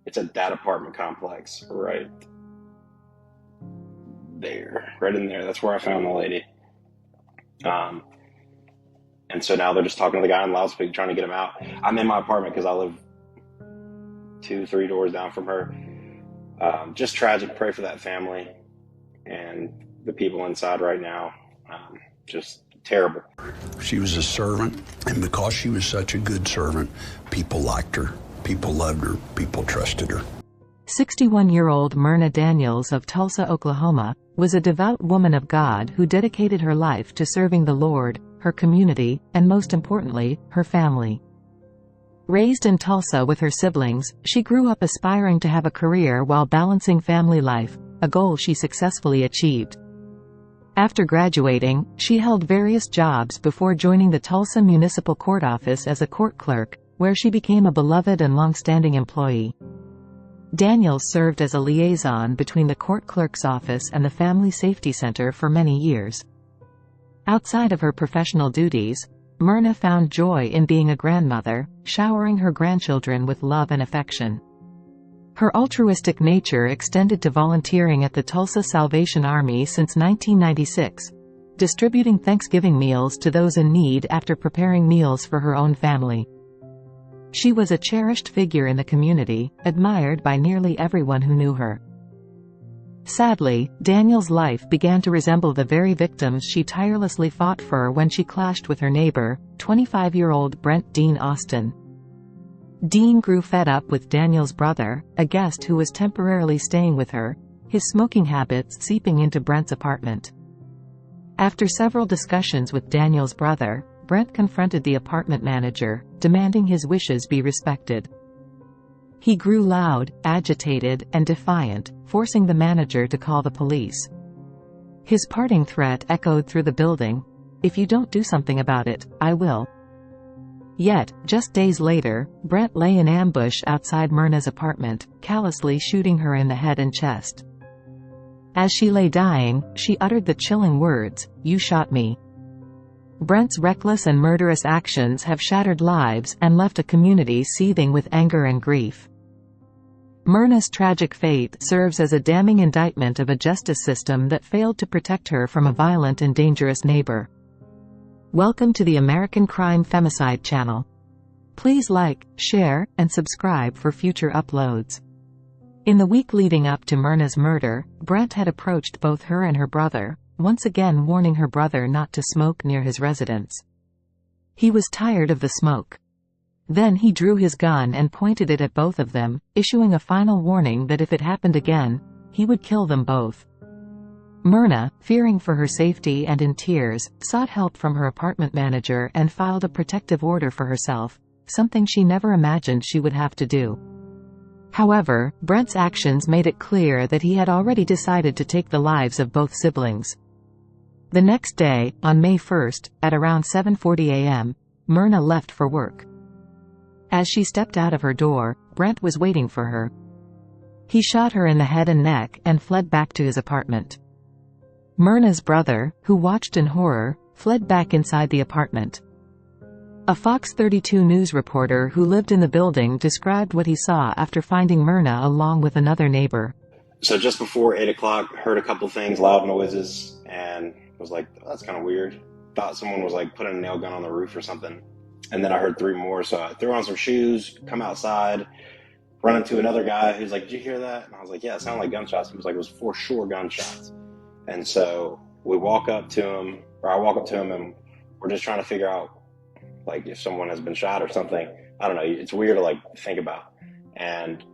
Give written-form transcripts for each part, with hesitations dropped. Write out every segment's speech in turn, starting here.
It's at that apartment complex right there, right in there. That's where I found the lady. Um, and so now they're just talking to the guy on loudspeaker, trying to get him out. I'm in my apartment because I live 2-3 doors down from her. Just tragic. Pray for that family and the people inside right now. Just terrible. She was a servant, and because she was such a good servant, people liked her, people loved her, people trusted her. 61-year-old Myrna Daniels of Tulsa, Oklahoma, was a devout woman of God who dedicated her life to serving the Lord, her community, and most importantly, her family. Raised in Tulsa with her siblings, she grew up aspiring to have a career while balancing family life, a goal she successfully achieved. After graduating, she held various jobs before joining the Tulsa Municipal Court Office as a court clerk, where she became a beloved and long-standing employee. Daniels served as a liaison between the court clerk's office and the Family Safety Center for many years. Outside of her professional duties, Myrna found joy in being a grandmother, showering her grandchildren with love and affection. Her altruistic nature extended to volunteering at the Tulsa Salvation Army since 1996, distributing Thanksgiving meals to those in need after preparing meals for her own family. She was a cherished figure in the community, admired by nearly everyone who knew her. Sadly, Daniel's life began to resemble the very victims she tirelessly fought for when she clashed with her neighbor, 25-year-old Brent Dean Austin. Dean grew fed up with Daniel's brother, a guest who was temporarily staying with her, his smoking habits seeping into Brent's apartment. After several discussions with Daniel's brother, Brent confronted the apartment manager, demanding his wishes be respected. He grew loud, agitated, and defiant, forcing the manager to call the police. His parting threat echoed through the building, "If you don't do something about it, I will." Yet, just days later, Brent lay in ambush outside Myrna's apartment, callously shooting her in the head and chest. As she lay dying, she uttered the chilling words, "You shot me." Brent's reckless and murderous actions have shattered lives and left a community seething with anger and grief. Myrna's tragic fate serves as a damning indictment of a justice system that failed to protect her from a violent and dangerous neighbor. Welcome to the American Crime Femicide channel. Please like, share, and subscribe for future uploads. In the week leading up to Myrna's murder, Brent had approached both her and her brother, once again warning her brother not to smoke near his residence. He was tired of the smoke. Then he drew his gun and pointed it at both of them, issuing a final warning that if it happened again, he would kill them both. Myrna, fearing for her safety and in tears, sought help from her apartment manager and filed a protective order for herself, something she never imagined she would have to do. However, Brent's actions made it clear that he had already decided to take the lives of both siblings. The next day, on May 1st, at around 7:40 a.m., Myrna left for work. As she stepped out of her door, Brent was waiting for her. He shot her in the head and neck and fled back to his apartment. Myrna's brother, who watched in horror, fled back inside the apartment. A Fox 32 News reporter who lived in the building described what he saw after finding Myrna along with another neighbor. So just before 8 o'clock, heard a couple things, loud noises, and was like, oh, that's kind of weird. Thought someone was like putting a nail gun on the roof or something. And then I heard 3 more, so I threw on some shoes, come outside, run into another guy who's like, did you hear that? And I was like, yeah, it sounded like gunshots. He was like, it was for sure gunshots. And so we walk up to him, or I walk up to him, and we're just trying to figure out, like, if someone has been shot or something. I don't know. It's weird to, like, think about. And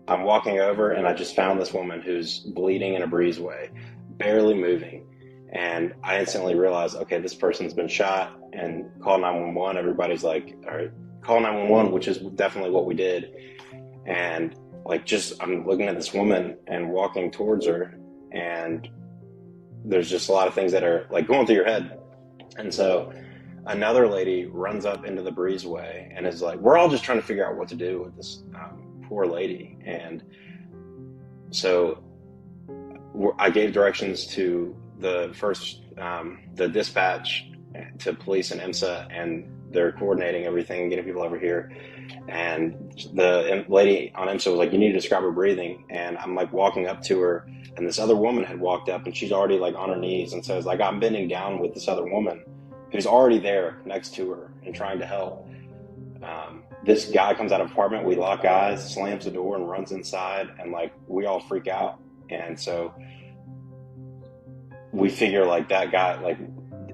I'm walking over, and I just found this woman who's bleeding in a breezeway, barely moving. And I instantly realized, okay, this person's been shot, and call 911. Everybody's like, all right, call 911, which is definitely what we did. And, like, I'm looking at this woman and walking towards her, and there's just a lot of things that are like going through your head. And so another lady runs up into the breezeway and is like, we're all just trying to figure out what to do with this poor lady. And so I gave directions to the dispatch, to police and IMSA, and they're coordinating everything, getting people over here. And the lady on IMSA was like, you need to describe her breathing. And I'm like walking up to her, and this other woman had walked up, and she's already like on her knees, and says like, I'm bending down with this other woman who's already there next to her and trying to help. This guy comes out of apartment, we lock eyes, slams the door and runs inside, and like we all freak out. And so we figure like that guy, like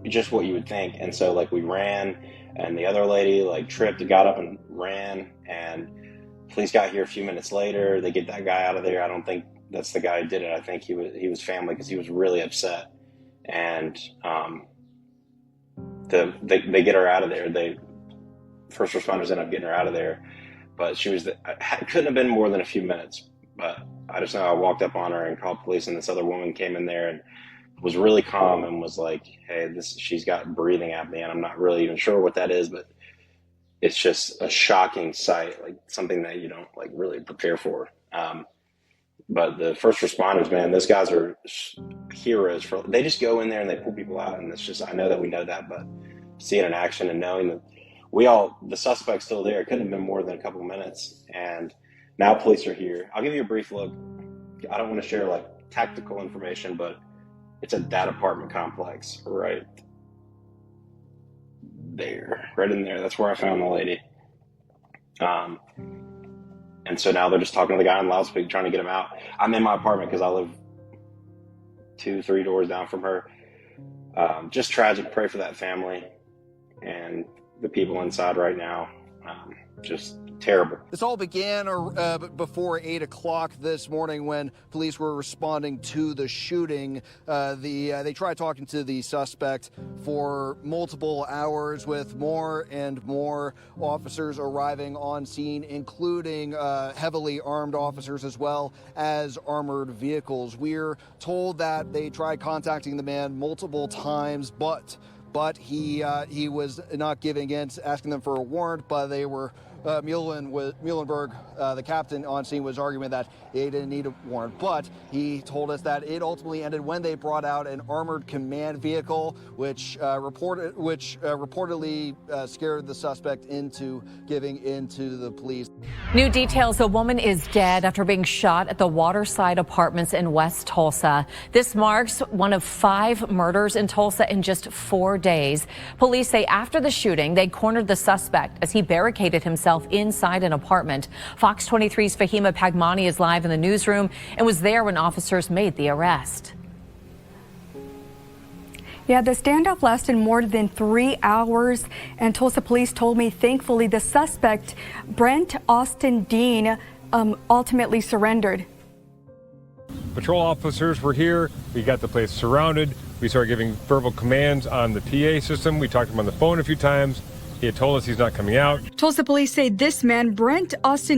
just what you would think. And so like we ran, and the other lady like tripped, got up and ran, and police got here a few minutes later. They get that guy out of there. I don't think that's the guy who did it. I think he was family, because he was really upset. And they get her out of there. First responders end up getting her out of there, but couldn't have been more than a few minutes. But I just know I walked up on her and called police, and this other woman came in there and was really calm and was like, hey, she's got breathing apnea, and I'm not really even sure what that is, but it's just a shocking sight, like something that you don't like really prepare for. But the first responders, man, those guys are heroes. They just go in there and they pull people out, and it's just, I know that we know that, but seeing it in action and knowing that the suspect's still there, it couldn't have been more than a couple minutes. And now police are here. I'll give you a brief look. I don't want to share like tactical information, but it's a that apartment complex right there, right in there. That's where I found the lady. And so now they're just talking to the guy on loudspeaker, trying to get him out. I'm in my apartment because I live 2-3 doors down from her. Just tragic. Pray for that family and the people inside right now. Just terrible. This all began before 8 o'clock this morning when police were responding to the shooting. They tried talking to the suspect for multiple hours, with more and more officers arriving on scene, including heavily armed officers as well as armored vehicles. We're told that they tried contacting the man multiple times, but he was not giving in, asking them for a warrant, but they were Muhlenberg, the captain on scene, was arguing that they didn't need a warrant, but he told us that it ultimately ended when they brought out an armored command vehicle, which reportedly scared the suspect into giving in to the police. New details: a woman is dead after being shot at the Waterside Apartments in West Tulsa. This marks one of 5 murders in Tulsa in just 4 days. Police say after the shooting, they cornered the suspect as he barricaded himself inside an apartment. Fox 23's Fahima Pagmani is live in the newsroom and was there when officers made the arrest. Yeah, the standoff lasted more than 3 hours, and Tulsa police told me, thankfully, the suspect, Brent Dean, ultimately surrendered. Patrol officers were here. We got the place surrounded. We started giving verbal commands on the PA system. We talked to him on the phone a few times. He had told us he's not coming out. Tulsa police say this man, Brent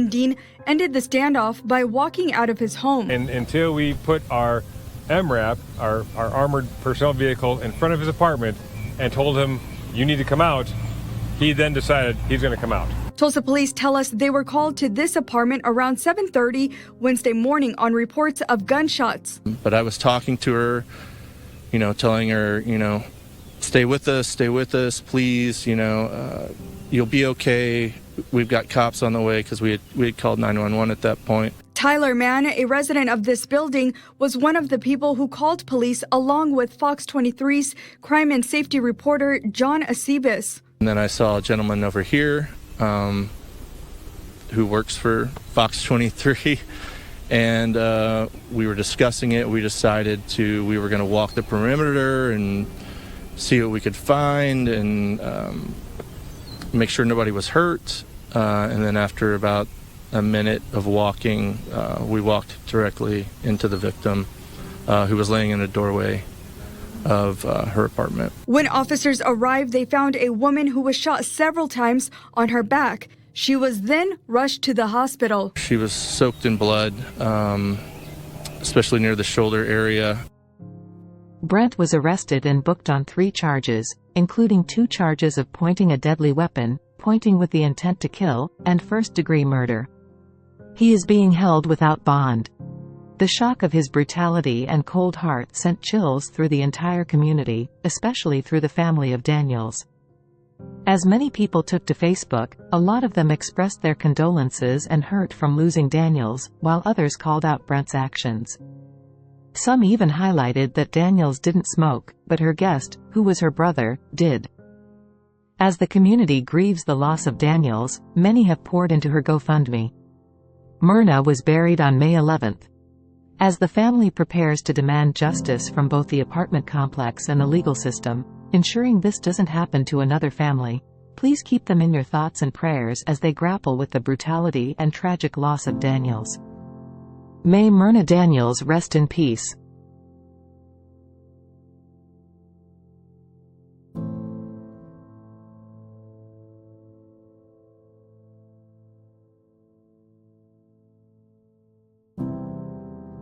Dean, ended the standoff by walking out of his home. And until we put our MRAP, our armored personnel vehicle, in front of his apartment and told him, you need to come out, he then decided he's going to come out. Tulsa police tell us they were called to this apartment around 7:30 Wednesday morning on reports of gunshots. But I was talking to her, telling her, stay with us, please, you'll be okay. We've got cops on the way, because we had called 911 at that point. Tyler Mann, a resident of this building, was one of the people who called police, along with Fox 23's crime and safety reporter John Acebis. And then I saw a gentleman over here who works for Fox 23, and we were discussing it. We decided we were going to walk the perimeter and see what we could find and make sure nobody was hurt. And then after about a minute of walking, we walked directly into the victim, who was laying in a doorway of her apartment. When officers arrived, they found a woman who was shot several times on her back. She was then rushed to the hospital. She was soaked in blood, especially near the shoulder area. Brent was arrested and booked on 3 charges, including 2 charges of pointing a deadly weapon, pointing with the intent to kill, and first-degree murder. He is being held without bond. The shock of his brutality and cold heart sent chills through the entire community, especially through the family of Daniels. As many people took to Facebook, a lot of them expressed their condolences and hurt from losing Daniels, while others called out Brent's actions. Some even highlighted that Daniels didn't smoke, but her guest, who was her brother, did. As the community grieves the loss of Daniels, many have poured into her GoFundMe. Myrna was buried on May 11th. As the family prepares to demand justice from both the apartment complex and the legal system, ensuring this doesn't happen to another family, please keep them in your thoughts and prayers as they grapple with the brutality and tragic loss of Daniels. May Myrna Daniels rest in peace.